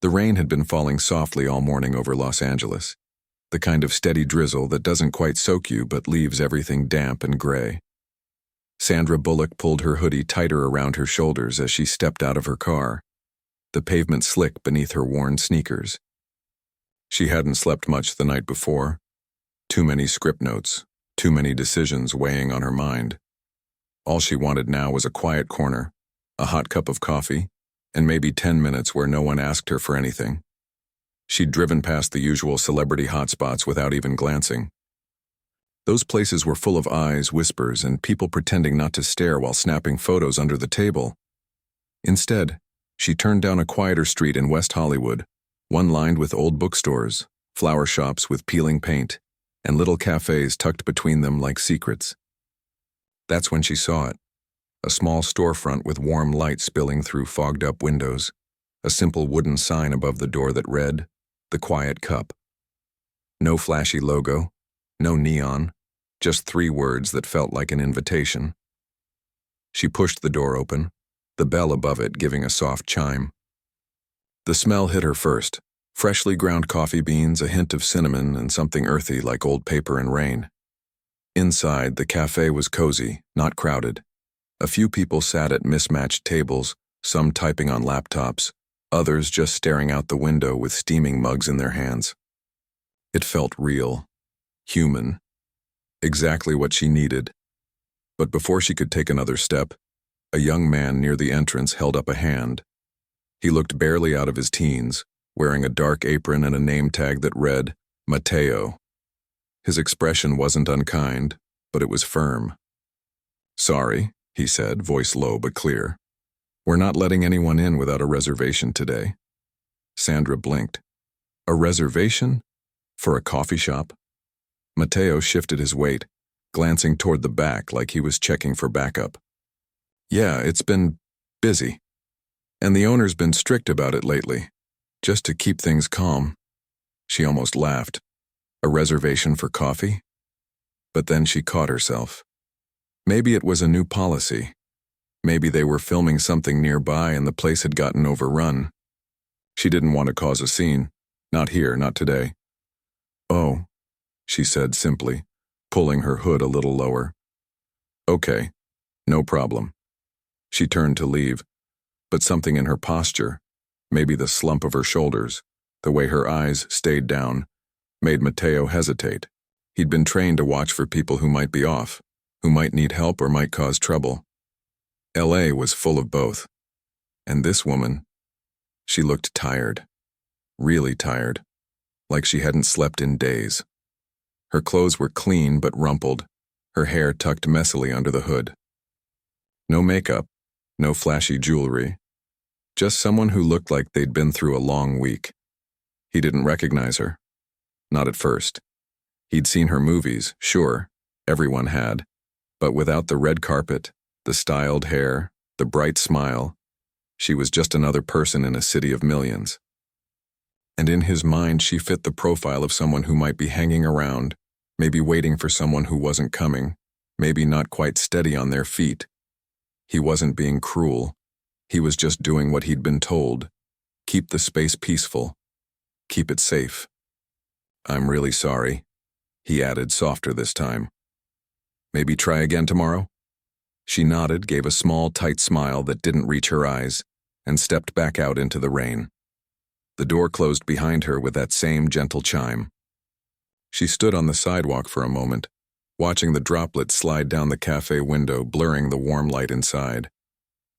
The rain had been falling softly all morning over Los Angeles, the kind of steady drizzle that doesn't quite soak you but leaves everything damp and gray. Sandra Bullock pulled her hoodie tighter around her shoulders as she stepped out of her car, the pavement slick beneath her worn sneakers. She hadn't slept much the night before. Too many script notes, too many decisions weighing on her mind. All she wanted now was a quiet corner, a hot cup of coffee, and maybe 10 minutes where no one asked her for anything. She'd driven past the usual celebrity hotspots without even glancing. Those places were full of eyes, whispers, and people pretending not to stare while snapping photos under the table. Instead, she turned down a quieter street in West Hollywood, one lined with old bookstores, flower shops with peeling paint, and little cafes tucked between them like secrets. That's when she saw it. A small storefront with warm light spilling through fogged-up windows, a simple wooden sign above the door that read, "The Quiet Cup." No flashy logo, no neon, just 3 words that felt like an invitation. She pushed the door open, the bell above it giving a soft chime. The smell hit her first, freshly ground coffee beans, a hint of cinnamon, and something earthy like old paper and rain. Inside, the cafe was cozy, not crowded. A few people sat at mismatched tables, some typing on laptops, others just staring out the window with steaming mugs in their hands. It felt real, human, exactly what she needed. But before she could take another step, a young man near the entrance held up a hand. He looked barely out of his teens, wearing a dark apron and a name tag that read, Mateo. His expression wasn't unkind, but it was firm. "Sorry," he said, voice low but clear. "We're not letting anyone in without a reservation today." Sandra blinked. A reservation? For a coffee shop? Mateo shifted his weight, glancing toward the back like he was checking for backup. "Yeah, it's been busy. And the owner's been strict about it lately, just to keep things calm." She almost laughed. A reservation for coffee? But then she caught herself. Maybe it was a new policy. Maybe they were filming something nearby and the place had gotten overrun. She didn't want to cause a scene. Not here, not today. "Oh," she said simply, pulling her hood a little lower. "Okay, no problem." She turned to leave, but something in her posture, maybe the slump of her shoulders, the way her eyes stayed down, made Mateo hesitate. He'd been trained to watch for people who might be off, who might need help or might cause trouble. LA was full of both. And this woman, she looked tired, really tired, like she hadn't slept in days. Her clothes were clean but rumpled, her hair tucked messily under the hood. No makeup, no flashy jewelry, just someone who looked like they'd been through a long week. He didn't recognize her. Not at first. He'd seen her movies, sure, everyone had, but without the red carpet, the styled hair, the bright smile, she was just another person in a city of millions. And in his mind she fit the profile of someone who might be hanging around, maybe waiting for someone who wasn't coming, maybe not quite steady on their feet. He wasn't being cruel. He was just doing what he'd been told. Keep the space peaceful. Keep it safe. "I'm really sorry," he added, softer this time. "Maybe try again tomorrow?" She nodded, gave a small, tight smile that didn't reach her eyes, and stepped back out into the rain. The door closed behind her with that same gentle chime. She stood on the sidewalk for a moment, watching the droplets slide down the cafe window, blurring the warm light inside.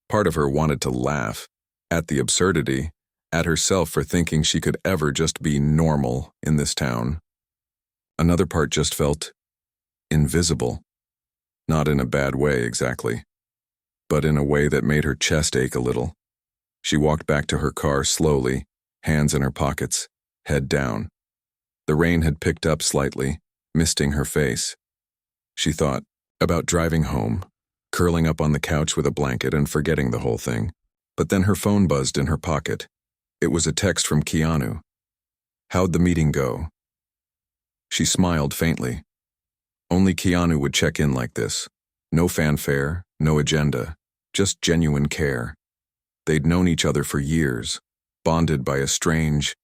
Part of her wanted to laugh, at the absurdity, at herself for thinking she could ever just be normal in this town. Another part just felt invisible. Not in a bad way, exactly, but in a way that made her chest ache a little. She walked back to her car slowly, hands in her pockets, head down. The rain had picked up slightly, misting her face. She thought about driving home, curling up on the couch with a blanket and forgetting the whole thing. But then her phone buzzed in her pocket. It was a text from Keanu. "How'd the meeting go?" She smiled faintly. Only Keanu would check in like this. No fanfare, no agenda, just genuine care. They'd known each other for years, bonded by a strange,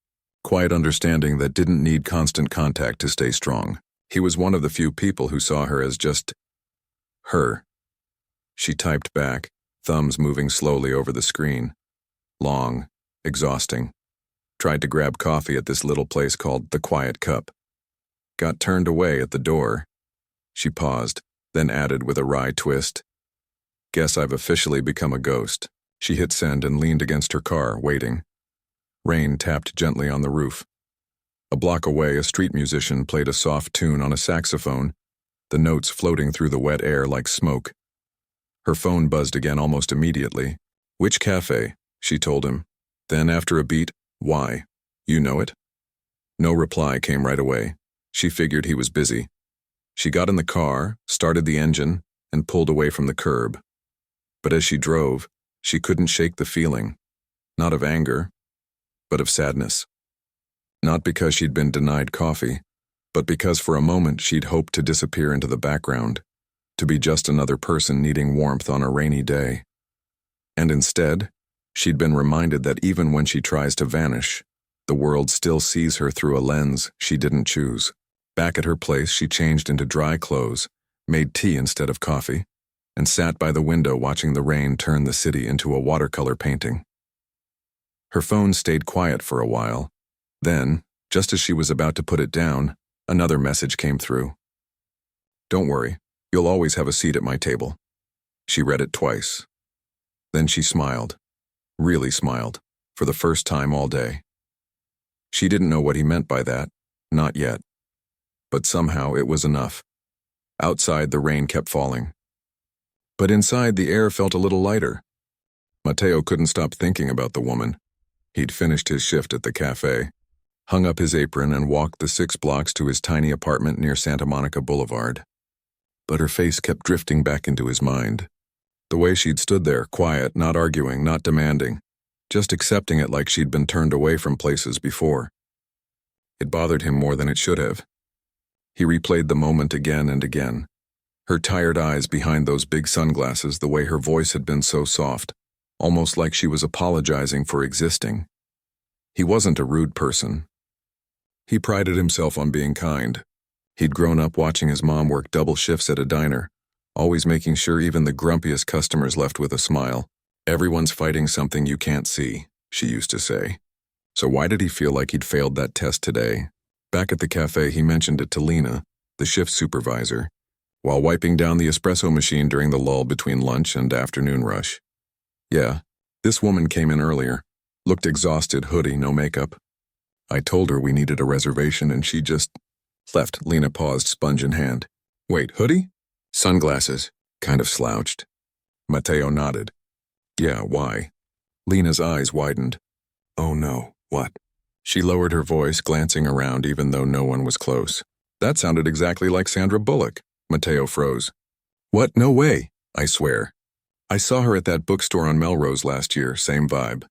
quiet understanding that didn't need constant contact to stay strong. He was one of the few people who saw her as just her. She typed back, thumbs moving slowly over the screen. Long, exhausting. Tried to grab coffee at this little place called The Quiet Cup. Got turned away at the door. She paused, then added with a wry twist. Guess I've officially become a ghost. She hit send and leaned against her car, waiting. Rain tapped gently on the roof. A block away, a street musician played a soft tune on a saxophone, the notes floating through the wet air like smoke. Her phone buzzed again almost immediately. Which cafe? She told him. Then after a beat, why? You know it? No reply came right away. She figured he was busy. She got in the car, started the engine, and pulled away from the curb. But as she drove, she couldn't shake the feeling. Not of anger, but of sadness. Not because she'd been denied coffee, but because for a moment she'd hoped to disappear into the background, to be just another person needing warmth on a rainy day. And instead, she'd been reminded that even when she tries to vanish, the world still sees her through a lens she didn't choose. Back at her place, she changed into dry clothes, made tea instead of coffee, and sat by the window watching the rain turn the city into a watercolor painting. Her phone stayed quiet for a while. Then, just as she was about to put it down, another message came through. Don't worry, you'll always have a seat at my table. She read it twice. Then she smiled. Really smiled, for the first time all day. She didn't know what he meant by that, not yet. But somehow it was enough. Outside, the rain kept falling. But inside, the air felt a little lighter. Mateo couldn't stop thinking about the woman. He'd finished his shift at the cafe, hung up his apron and walked the 6 blocks to his tiny apartment near Santa Monica Boulevard. But her face kept drifting back into his mind. The way she'd stood there, quiet, not arguing, not demanding, just accepting it like she'd been turned away from places before. It bothered him more than it should have. He replayed the moment again and again. Her tired eyes behind those big sunglasses, the way her voice had been so soft, almost like she was apologizing for existing. He wasn't a rude person. He prided himself on being kind. He'd grown up watching his mom work double shifts at a diner, always making sure even the grumpiest customers left with a smile. Everyone's fighting something you can't see, she used to say. So why did he feel like he'd failed that test today? Back at the cafe, he mentioned it to Lena, the shift supervisor, while wiping down the espresso machine during the lull between lunch and afternoon rush. Yeah, this woman came in earlier, looked exhausted, hoodie, no makeup. I told her we needed a reservation and she just left. Lena paused, sponge in hand. Wait, hoodie? Sunglasses, kind of slouched. Mateo nodded. Yeah, why? Lena's eyes widened. Oh no, what? She lowered her voice, glancing around even though no one was close. That sounded exactly like Sandra Bullock. Mateo froze. What? No way, I swear. I saw her at that bookstore on Melrose last year, same vibe.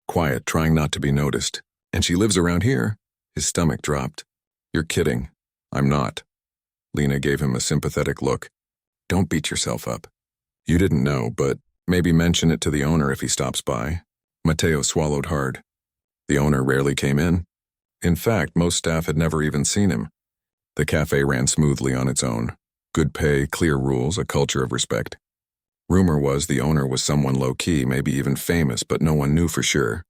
Quiet, trying not to be noticed. And she lives around here. His stomach dropped. You're kidding. I'm not. Lena gave him a sympathetic look. Don't beat yourself up. You didn't know, but maybe mention it to the owner if he stops by. Mateo swallowed hard. The owner rarely came in. In fact, most staff had never even seen him. The cafe ran smoothly on its own. Good pay, clear rules, a culture of respect. Rumor was the owner was someone low-key, maybe even famous, but no one knew for sure.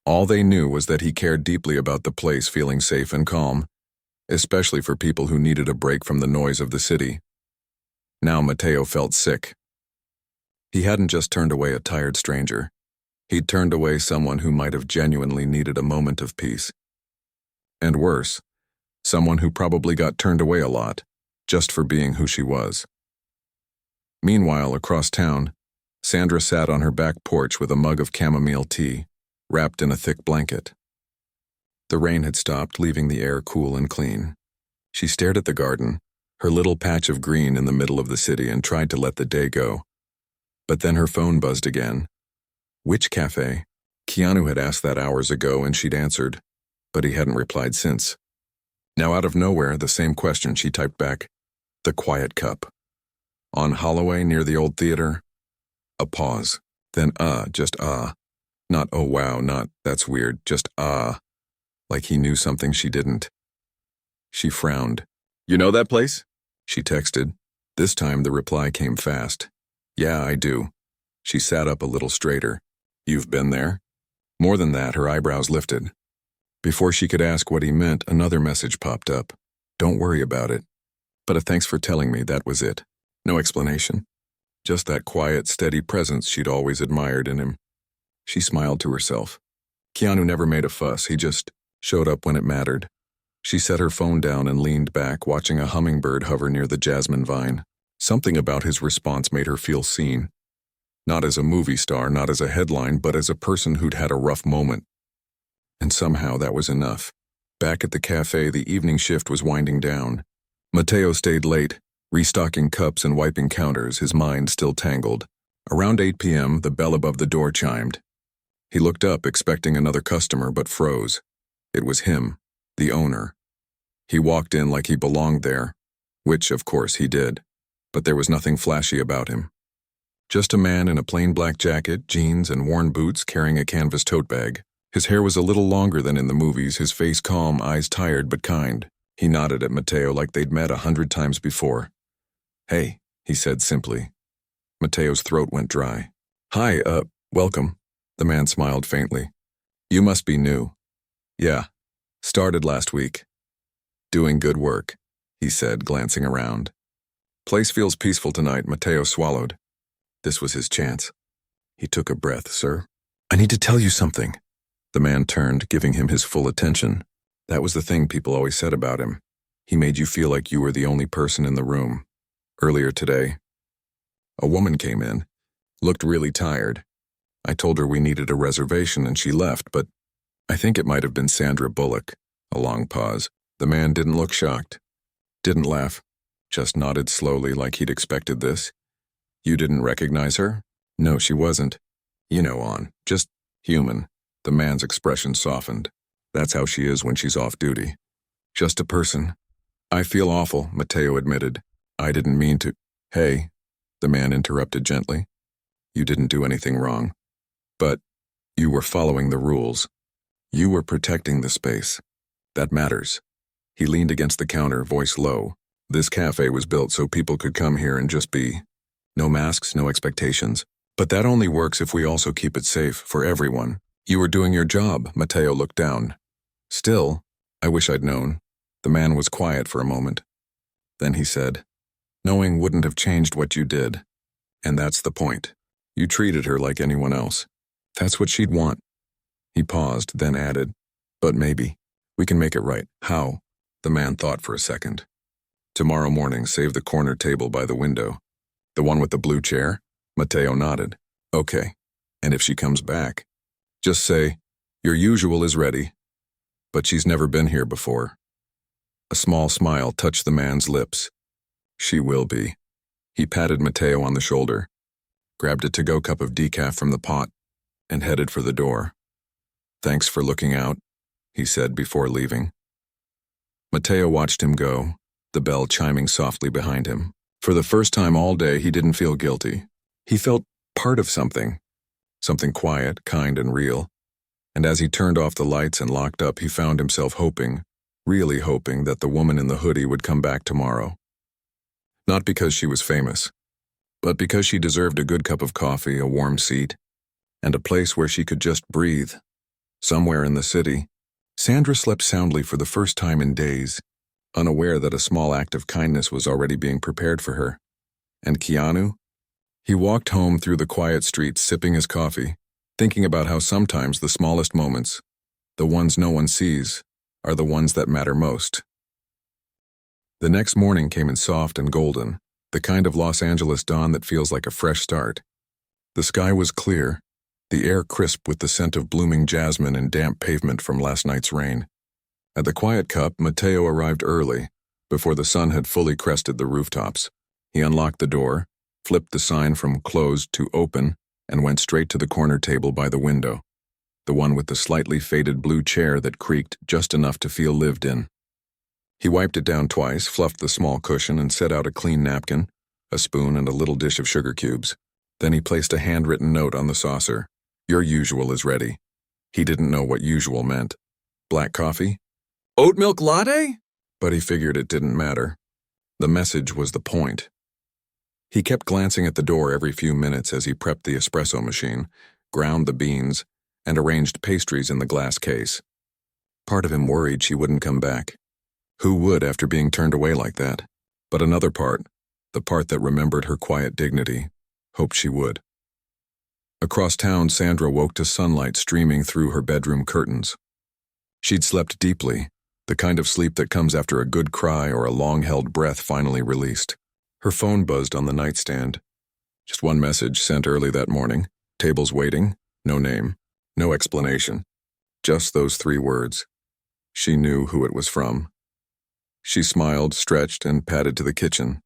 All they knew was that he cared deeply about the place feeling safe and calm, especially for people who needed a break from the noise of the city. Now Mateo felt sick. He hadn't just turned away a tired stranger. He'd turned away someone who might have genuinely needed a moment of peace. And worse, someone who probably got turned away a lot, just for being who she was. Meanwhile, across town, Sandra sat on her back porch with a mug of chamomile tea, wrapped in a thick blanket. The rain had stopped, leaving the air cool and clean. She stared at the garden, her little patch of green in the middle of the city, and tried to let the day go. But then her phone buzzed again. Which cafe? Keanu had asked that hours ago and she'd answered, but he hadn't replied since. Now out of nowhere, the same question, she typed back. The Quiet Cup. On Holloway near the old theater? A pause, then just. Not "oh wow," not "that's weird," just "ah," like he knew something she didn't. She frowned. "You know that place?" she texted. This time the reply came fast. "Yeah, I do." She sat up a little straighter. "You've been there?" More than that, her eyebrows lifted. Before she could ask what he meant, another message popped up. "Don't worry about it. But a thanks for telling me," that was it. No explanation. Just that quiet, steady presence she'd always admired in him. She smiled to herself. Keanu never made a fuss, he just showed up when it mattered. She set her phone down and leaned back, watching a hummingbird hover near the jasmine vine. Something about his response made her feel seen. Not as a movie star, not as a headline, but as a person who'd had a rough moment. And somehow that was enough. Back at the cafe, the evening shift was winding down. Mateo stayed late, restocking cups and wiping counters, his mind still tangled. Around 8 p.m., the bell above the door chimed. He looked up, expecting another customer, but froze. It was him, the owner. He walked in like he belonged there, which, of course, he did. But there was nothing flashy about him. Just a man in a plain black jacket, jeans, and worn boots carrying a canvas tote bag. His hair was a little longer than in the movies, his face calm, eyes tired but kind. He nodded at Mateo like they'd met 100 times before. "Hey," he said simply. Mateo's throat went dry. "Hi, welcome." The man smiled faintly. "You must be new." "Yeah. Started last week." "Doing good work," he said, glancing around. "Place feels peaceful tonight," Mateo swallowed. This was his chance. He took a breath. "Sir, I need to tell you something." The man turned, giving him his full attention. That was the thing people always said about him. He made you feel like you were the only person in the room. Earlier today, a woman came in, looked really tired. I told her we needed a reservation and she left, but I think it might have been Sandra Bullock. A long pause. The man didn't look shocked. Didn't laugh. Just nodded slowly like he'd expected this. "You didn't recognize her?" "No, she wasn't." "You know, just human." The man's expression softened. "That's how she is when she's off duty. Just a person." "I feel awful," Mateo admitted. "I didn't mean to." "Hey," the man interrupted gently. "You didn't do anything wrong. But you were following the rules. You were protecting the space. That matters." He leaned against the counter, voice low. "This cafe was built so people could come here and just be. No masks, no expectations. But that only works if we also keep it safe for everyone. You were doing your job." Mateo looked down. "Still, I wish I'd known." The man was quiet for a moment. Then he said, "Knowing wouldn't have changed what you did. And that's the point. You treated her like anyone else. That's what she'd want." He paused, then added, "But maybe we can make it right." "How?" The man thought for a second. "Tomorrow morning, save the corner table by the window." "The one with the blue chair?" Mateo nodded. "Okay. And if she comes back, just say, 'Your usual is ready.' But she's never been here before." A small smile touched the man's lips. "She will be." He patted Mateo on the shoulder, grabbed a to-go cup of decaf from the pot, and headed for the door. "Thanks for looking out," he said before leaving. Mateo watched him go, the bell chiming softly behind him. For the first time all day, he didn't feel guilty. He felt part of something quiet, kind, and real. And as he turned off the lights and locked up, he found himself hoping, really hoping, that the woman in the hoodie would come back tomorrow. Not because she was famous, but because she deserved a good cup of coffee, a warm seat, and a place where she could just breathe. Somewhere in the city, Sandra slept soundly for the first time in days, unaware that a small act of kindness was already being prepared for her. And Keanu? He walked home through the quiet streets, sipping his coffee, thinking about how sometimes the smallest moments, the ones no one sees, are the ones that matter most. The next morning came in soft and golden, the kind of Los Angeles dawn that feels like a fresh start. The sky was clear, the air crisp with the scent of blooming jasmine and damp pavement from last night's rain. At the Quiet Cup, Mateo arrived early, before the sun had fully crested the rooftops. He unlocked the door, flipped the sign from closed to open, and went straight to the corner table by the window, the one with the slightly faded blue chair that creaked just enough to feel lived in. He wiped it down twice, fluffed the small cushion, and set out a clean napkin, a spoon, and a little dish of sugar cubes. Then he placed a handwritten note on the saucer. Your usual is ready. He didn't know what usual meant. Black coffee? Oat milk latte? But he figured it didn't matter. The message was the point. He kept glancing at the door every few minutes as he prepped the espresso machine, ground the beans, and arranged pastries in the glass case. Part of him worried she wouldn't come back. Who would after being turned away like that? But another part, the part that remembered her quiet dignity, hoped she would. Across town, Sandra woke to sunlight streaming through her bedroom curtains. She'd slept deeply, the kind of sleep that comes after a good cry or a long-held breath finally released. Her phone buzzed on the nightstand. Just one message sent early that morning. Tables waiting, no name, no explanation. Just those 3 words. She knew who it was from. She smiled, stretched, and padded to the kitchen.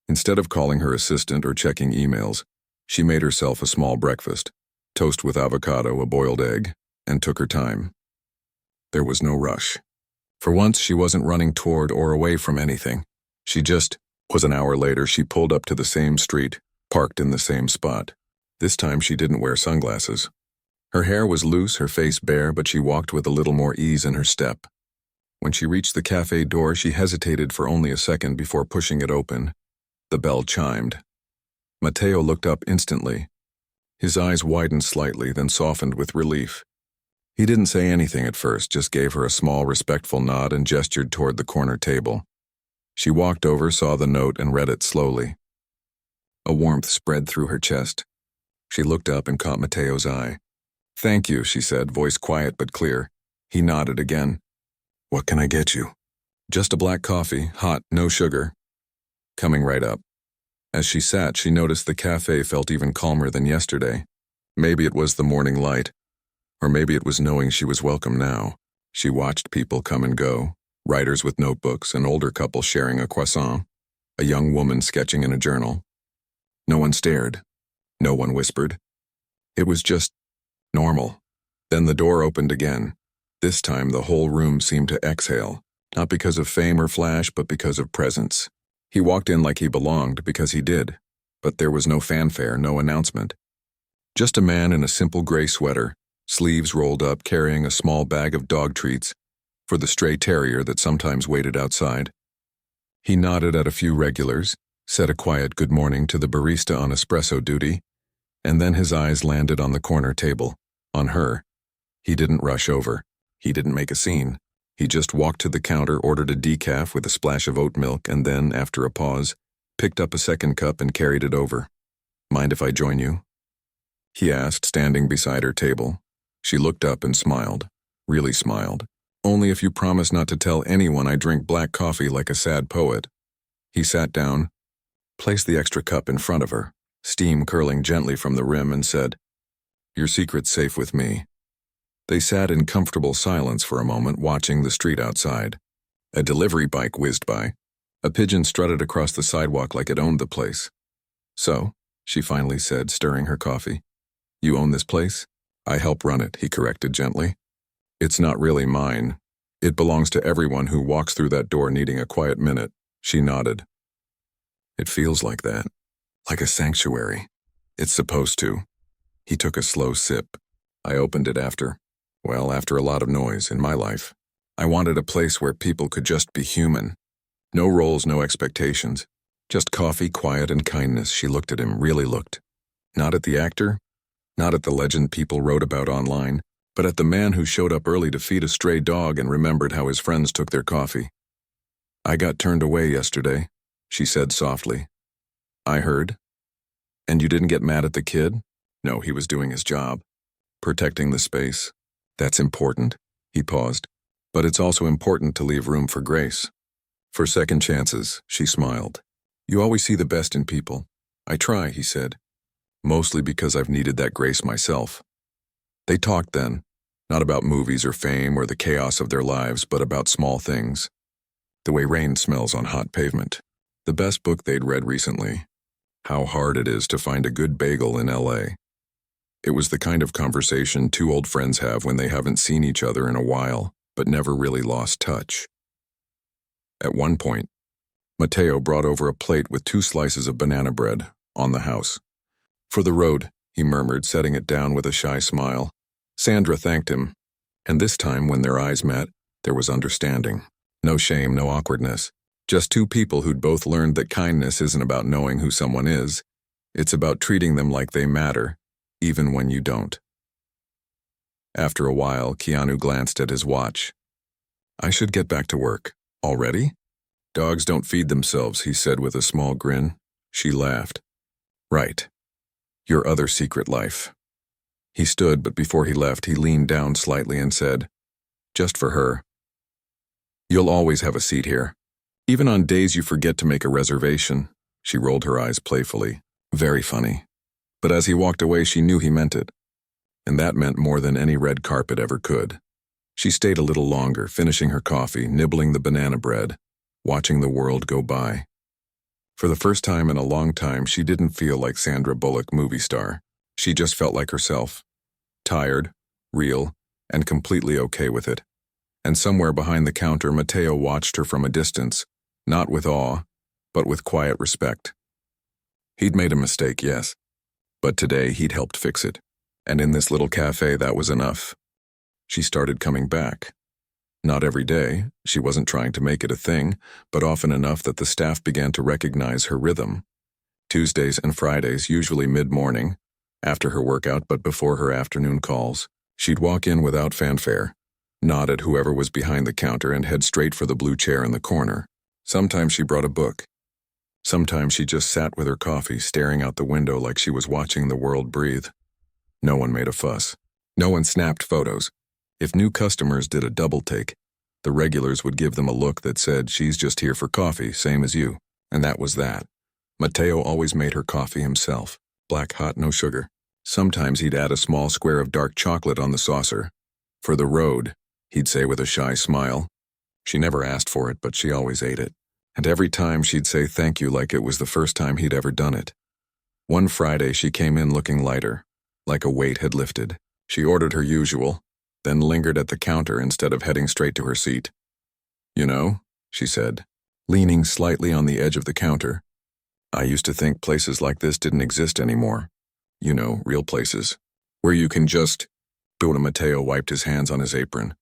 Instead of calling her assistant or checking emails, she made herself a small breakfast, toast with avocado, a boiled egg, and took her time. There was no rush. For once, she wasn't running toward or away from anything. She just was. An hour later, she pulled up to the same street, parked in the same spot. This time, she didn't wear sunglasses. Her hair was loose, her face bare, but she walked with a little more ease in her step. When she reached the cafe door, she hesitated for only a second before pushing it open. The bell chimed. Mateo looked up instantly. His eyes widened slightly, then softened with relief. He didn't say anything at first, just gave her a small, respectful nod and gestured toward the corner table. She walked over, saw the note, and read it slowly. A warmth spread through her chest. She looked up and caught Mateo's eye. "Thank you," she said, voice quiet but clear. He nodded again. "What can I get you?" "Just a black coffee, hot, no sugar." Coming right up. As she sat, she noticed the cafe felt even calmer than yesterday. Maybe it was the morning light, or maybe it was knowing she was welcome now. She watched people come and go, writers with notebooks, an older couple sharing a croissant, a young woman sketching in a journal. No one stared. No one whispered. It was just normal. Then the door opened again. This time the whole room seemed to exhale, not because of fame or flash, but because of presence. He walked in like he belonged, because he did. But there was no fanfare, no announcement. Just a man in a simple gray sweater, sleeves rolled up, carrying a small bag of dog treats for the stray terrier that sometimes waited outside. He nodded at a few regulars, said a quiet good morning to the barista on espresso duty, and then his eyes landed on the corner table, on her. He didn't rush over. He didn't make a scene. He just walked to the counter, ordered a decaf with a splash of oat milk, and then, after a pause, picked up a second cup and carried it over. "Mind if I join you?" he asked, standing beside her table. She looked up and smiled, really smiled. "Only if you promise not to tell anyone I drink black coffee like a sad poet." He sat down, placed the extra cup in front of her, steam curling gently from the rim, and said, "Your secret's safe with me." They sat in comfortable silence for a moment, watching the street outside. A delivery bike whizzed by. A pigeon strutted across the sidewalk like it owned the place. "So," she finally said, stirring her coffee, "you own this place?" "I help run it," he corrected gently. "It's not really mine. It belongs to everyone who walks through that door needing a quiet minute." She nodded. "It feels like that. Like a sanctuary. It's supposed to." He took a slow sip. "I opened it after a lot of noise in my life. I wanted a place where people could just be human. No roles, no expectations. Just coffee, quiet, and kindness." She looked at him, really looked. Not at the actor, not at the legend people wrote about online, but at the man who showed up early to feed a stray dog and remembered how his friends took their coffee. "I got turned away yesterday," she said softly. "I heard." "And you didn't get mad at the kid?" "No, he was doing his job. Protecting the space. That's important." He paused. "But it's also important to leave room for grace. For second chances," she smiled. "You always see the best in people." "I try," he said. "Mostly because I've needed that grace myself." They talked then, not about movies or fame or the chaos of their lives, but about small things. The way rain smells on hot pavement. The best book they'd read recently. How hard it is to find a good bagel in LA. It was the kind of conversation 2 old friends have when they haven't seen each other in a while, but never really lost touch. At one point, Mateo brought over a plate with 2 slices of banana bread, on the house. "For the road," he murmured, setting it down with a shy smile. Sandra thanked him, and this time when their eyes met, there was understanding. No shame, no awkwardness. Just two people who'd both learned that kindness isn't about knowing who someone is. It's about treating them like they matter, even when you don't. After a while, Keanu glanced at his watch. I should get back to work. Already? Dogs don't feed themselves, he said with a small grin. She laughed. Right. Your other secret life. He stood, but before he left, he leaned down slightly and said, just for her. You'll always have a seat here. Even on days you forget to make a reservation. She rolled her eyes playfully. Very funny. But as he walked away, she knew he meant it. And that meant more than any red carpet ever could. She stayed a little longer, finishing her coffee, nibbling the banana bread, watching the world go by. For the first time in a long time, she didn't feel like Sandra Bullock movie star. She just felt like herself. Tired, real, and completely okay with it. And somewhere behind the counter, Mateo watched her from a distance, not with awe, but with quiet respect. He'd made a mistake, yes. But today he'd helped fix it. And in this little cafe, that was enough. She started coming back. Not every day, she wasn't trying to make it a thing, but often enough that the staff began to recognize her rhythm. Tuesdays and Fridays, usually mid-morning, after her workout but before her afternoon calls, she'd walk in without fanfare, nod at whoever was behind the counter and head straight for the blue chair in the corner. Sometimes she brought a book. Sometimes she just sat with her coffee, staring out the window like she was watching the world breathe. No one made a fuss. No one snapped photos. If new customers did a double take, the regulars would give them a look that said, she's just here for coffee, same as you. And that was that. Mateo always made her coffee himself. Black hot, no sugar. Sometimes he'd add a small square of dark chocolate on the saucer. For the road, he'd say with a shy smile. She never asked for it, but she always ate it. And every time she'd say thank you like it was the first time he'd ever done it. One Friday she came in looking lighter, like a weight had lifted. She ordered her usual, then lingered at the counter instead of heading straight to her seat. You know, she said, leaning slightly on the edge of the counter. I used to think places like this didn't exist anymore. You know, real places. Where you can just... Buda Mateo wiped his hands on his apron.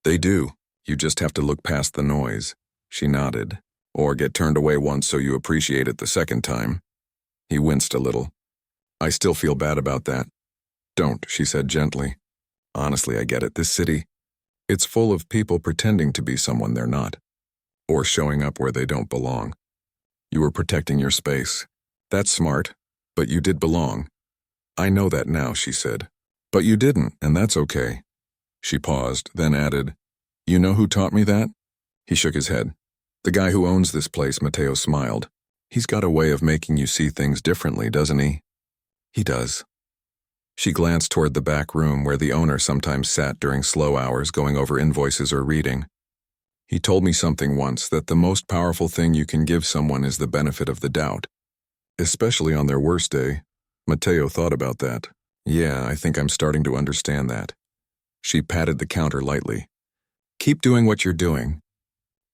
They do. You just have to look past the noise. She nodded. Or get turned away once so you appreciate it the second time. He winced a little. I still feel bad about that. Don't, she said gently. Honestly, I get it. This city, it's full of people pretending to be someone they're not. Or showing up where they don't belong. You were protecting your space. That's smart, but you did belong. I know that now, she said. But you didn't, and that's okay. She paused, then added, You know who taught me that? He shook his head. The guy who owns this place, Mateo smiled. He's got a way of making you see things differently, doesn't he? He does. She glanced toward the back room where the owner sometimes sat during slow hours going over invoices or reading. He told me something once, that the most powerful thing you can give someone is the benefit of the doubt. Especially on their worst day. Mateo thought about that. Yeah, I think I'm starting to understand that. She patted the counter lightly. Keep doing what you're doing.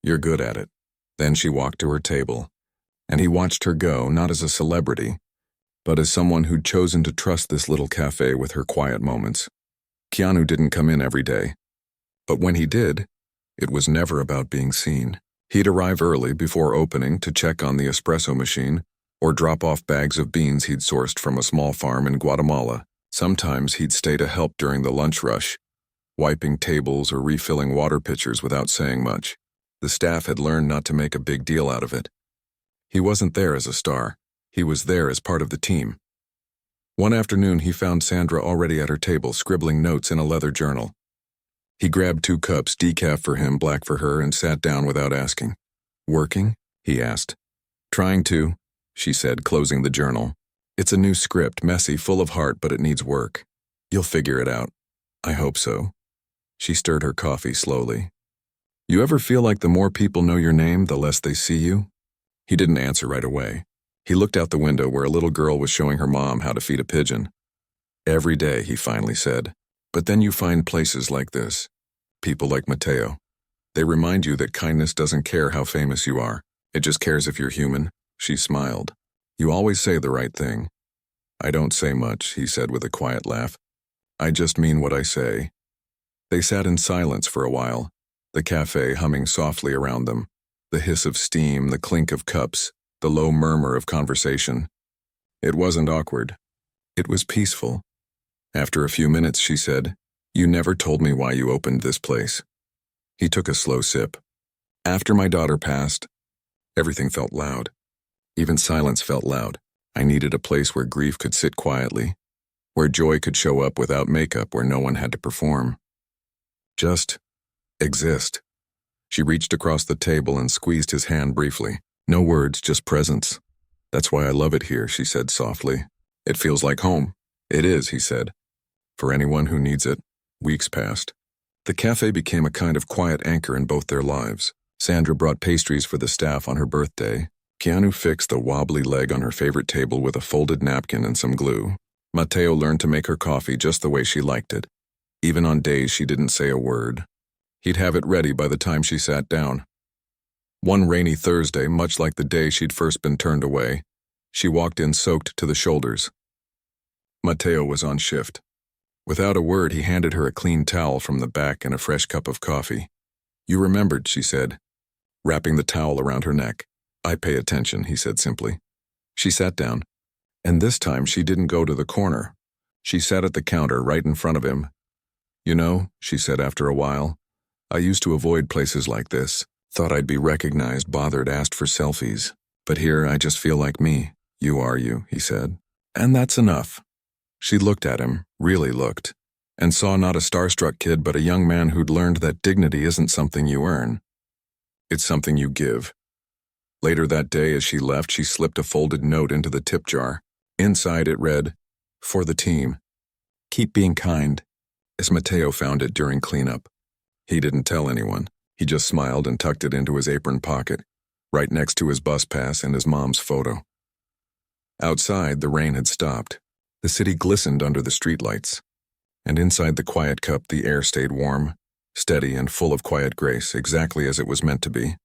You're good at it. Then she walked to her table. And he watched her go, not as a celebrity, but as someone who'd chosen to trust this little cafe with her quiet moments. Keanu didn't come in every day. But when he did, it was never about being seen. He'd arrive early before opening to check on the espresso machine or drop off bags of beans he'd sourced from a small farm in Guatemala. Sometimes he'd stay to help during the lunch rush, wiping tables or refilling water pitchers without saying much. The staff had learned not to make a big deal out of it. He wasn't there as a star. He was there as part of the team. One afternoon, he found Sandra already at her table, scribbling notes in a leather journal. He grabbed 2 cups, decaf for him, black for her, and sat down without asking. Working? He asked. Trying to, she said, closing the journal. It's a new script, messy, full of heart, but it needs work. You'll figure it out. I hope so. She stirred her coffee slowly. You ever feel like the more people know your name, the less they see you? He didn't answer right away. He looked out the window where a little girl was showing her mom how to feed a pigeon. Every day, he finally said. But then you find places like this. People like Mateo. They remind you that kindness doesn't care how famous you are. It just cares if you're human. She smiled. You always say the right thing. I don't say much, he said with a quiet laugh. I just mean what I say. They sat in silence for a while, the cafe humming softly around them, the hiss of steam, the clink of cups, the low murmur of conversation. It wasn't awkward. It was peaceful. After a few minutes, she said, "You never told me why you opened this place." He took a slow sip. After my daughter passed, everything felt loud. Even silence felt loud. I needed a place where grief could sit quietly, where joy could show up without makeup, where no one had to perform. Just exist. She reached across the table and squeezed his hand briefly. No words, just presence. That's why I love it here, she said softly. It feels like home. It is, he said. For anyone who needs it. Weeks passed. The cafe became a kind of quiet anchor in both their lives. Sandra brought pastries for the staff on her birthday. Keanu fixed the wobbly leg on her favorite table with a folded napkin and some glue. Mateo learned to make her coffee just the way she liked it. Even on days she didn't say a word. He'd have it ready by the time she sat down. One rainy Thursday, much like the day she'd first been turned away, she walked in soaked to the shoulders. Mateo was on shift. Without a word, he handed her a clean towel from the back and a fresh cup of coffee. You remembered, she said, wrapping the towel around her neck. I pay attention, he said simply. She sat down, and this time she didn't go to the corner. She sat at the counter right in front of him. You know, she said after a while, I used to avoid places like this. Thought I'd be recognized, bothered, asked for selfies. But here I just feel like me. You are you, he said. And that's enough. She looked at him, really looked, and saw not a starstruck kid but a young man who'd learned that dignity isn't something you earn. It's something you give. Later that day as she left, she slipped a folded note into the tip jar. Inside it read, "For the team. Keep being kind," as Mateo found it during cleanup. He didn't tell anyone. He just smiled and tucked it into his apron pocket, right next to his bus pass and his mom's photo. Outside, the rain had stopped. The city glistened under the streetlights. And inside the quiet cup, the air stayed warm, steady and full of quiet grace, exactly as it was meant to be.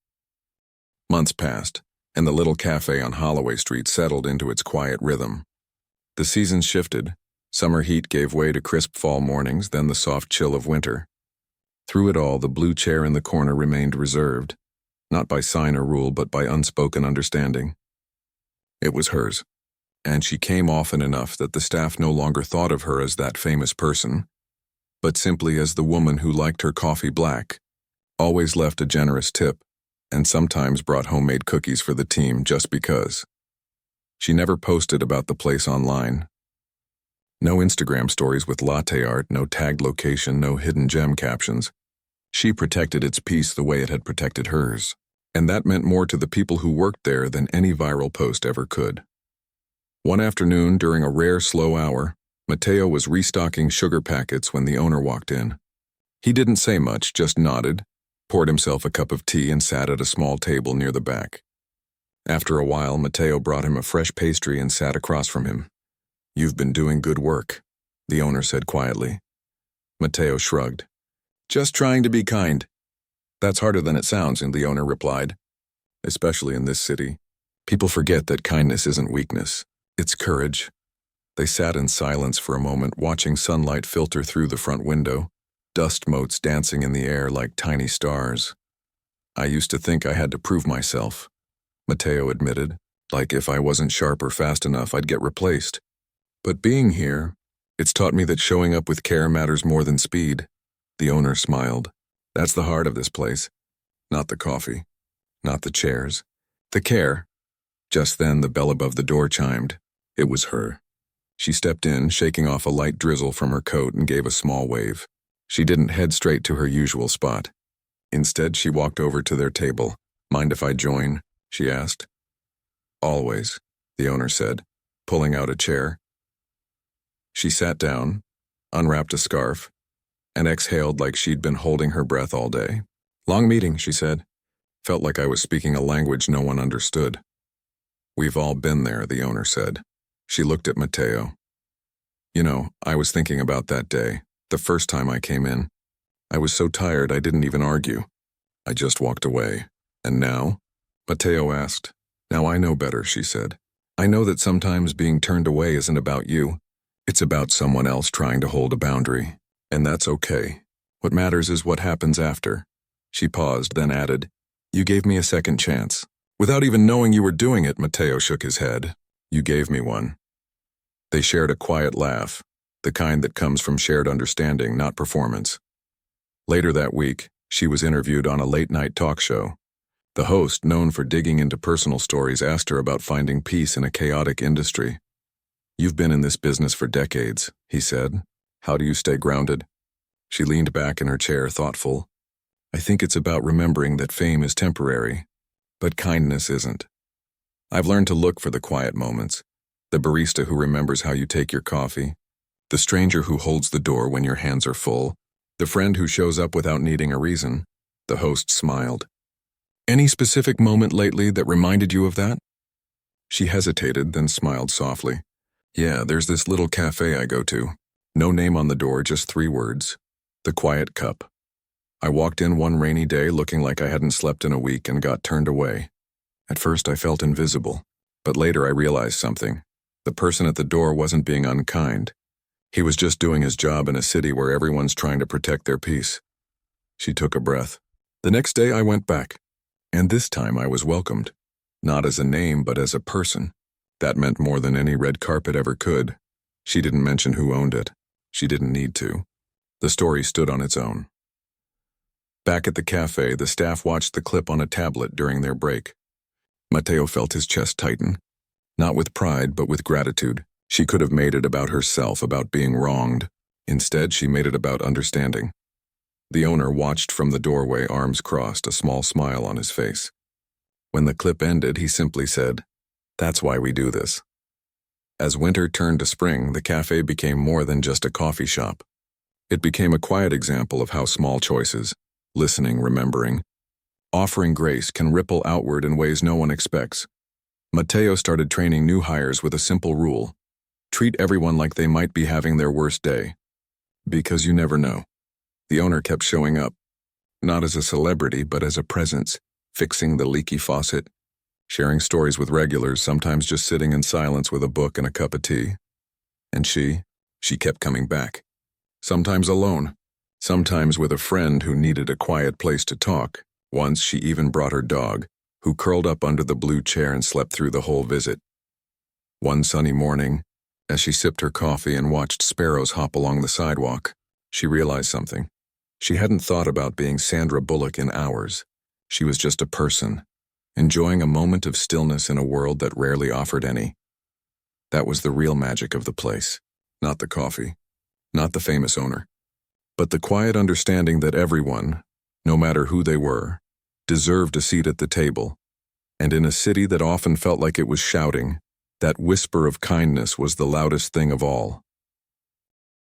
Months passed, and the little cafe on Holloway Street settled into its quiet rhythm. The seasons shifted. Summer heat gave way to crisp fall mornings, then the soft chill of winter. Through it all, the blue chair in the corner remained reserved, not by sign or rule, but by unspoken understanding. It was hers, and she came often enough that the staff no longer thought of her as that famous person, but simply as the woman who liked her coffee black, always left a generous tip, and sometimes brought homemade cookies for the team just because. She never posted about the place online. No Instagram stories with latte art, no tagged location, no hidden gem captions. She protected its peace the way it had protected hers, and that meant more to the people who worked there than any viral post ever could. One afternoon, during a rare slow hour, Mateo was restocking sugar packets when the owner walked in. He didn't say much, just nodded, poured himself a cup of tea and sat at a small table near the back. After a while, Mateo brought him a fresh pastry and sat across from him. You've been doing good work, the owner said quietly. Mateo shrugged. Just trying to be kind. That's harder than it sounds, and the owner replied. Especially in this city. People forget that kindness isn't weakness. It's courage. They sat in silence for a moment, watching sunlight filter through the front window, dust motes dancing in the air like tiny stars. I used to think I had to prove myself, Mateo admitted, like if I wasn't sharp or fast enough, I'd get replaced. But being here, it's taught me that showing up with care matters more than speed. The owner smiled. That's the heart of this place. Not the coffee. Not the chairs. The care. Just then, the bell above the door chimed. It was her. She stepped in, shaking off a light drizzle from her coat, and gave a small wave. She didn't head straight to her usual spot. Instead, she walked over to their table. Mind if I join? She asked. Always, the owner said, pulling out a chair. She sat down, unwrapped a scarf, and exhaled like she'd been holding her breath all day. Long meeting, she said. Felt like I was speaking a language no one understood. We've all been there, the owner said. She looked at Mateo. You know, I was thinking about that day, the first time I came in. I was so tired I didn't even argue. I just walked away. And now? Mateo asked. Now I know better, she said. I know that sometimes being turned away isn't about you. It's about someone else trying to hold a boundary. And that's okay. What matters is what happens after. She paused, then added, You gave me a second chance. Without even knowing you were doing it, Mateo shook his head. You gave me one. They shared a quiet laugh, the kind that comes from shared understanding, not performance. Later that week, she was interviewed on a late-night talk show. The host, known for digging into personal stories, asked her about finding peace in a chaotic industry. You've been in this business for decades, he said. How do you stay grounded? She leaned back in her chair, thoughtful. I think it's about remembering that fame is temporary, but kindness isn't. I've learned to look for the quiet moments, the barista who remembers how you take your coffee, the stranger who holds the door when your hands are full, the friend who shows up without needing a reason. The host smiled. Any specific moment lately that reminded you of that? She hesitated, then smiled softly. Yeah, there's this little cafe I go to. No name on the door, just 3 words. The Quiet Cup. I walked in one rainy day looking like I hadn't slept in a week and got turned away. At first I felt invisible, but later I realized something. The person at the door wasn't being unkind. He was just doing his job in a city where everyone's trying to protect their peace. She took a breath. The next day I went back. And this time I was welcomed. Not as a name, but as a person. That meant more than any red carpet ever could. She didn't mention who owned it. She didn't need to. The story stood on its own. Back at the cafe, the staff watched the clip on a tablet during their break. Mateo felt his chest tighten. Not with pride, but with gratitude. She could have made it about herself, about being wronged. Instead, she made it about understanding. The owner watched from the doorway, arms crossed, a small smile on his face. When the clip ended, he simply said, That's why we do this. As winter turned to spring, the cafe became more than just a coffee shop. It became a quiet example of how small choices, listening, remembering, offering grace can ripple outward in ways no one expects. Mateo started training new hires with a simple rule. Treat everyone like they might be having their worst day. Because you never know. The owner kept showing up, not as a celebrity, but as a presence, fixing the leaky faucet, sharing stories with regulars, sometimes just sitting in silence with a book and a cup of tea. And she kept coming back. Sometimes alone, sometimes with a friend who needed a quiet place to talk. Once she even brought her dog, who curled up under the blue chair and slept through the whole visit. One sunny morning, as she sipped her coffee and watched sparrows hop along the sidewalk, she realized something. She hadn't thought about being Sandra Bullock in hours. She was just a person, enjoying a moment of stillness in a world that rarely offered any. That was the real magic of the place. Not the coffee, not the famous owner, but the quiet understanding that everyone, no matter who they were, deserved a seat at the table. And in a city that often felt like it was shouting, that whisper of kindness was the loudest thing of all.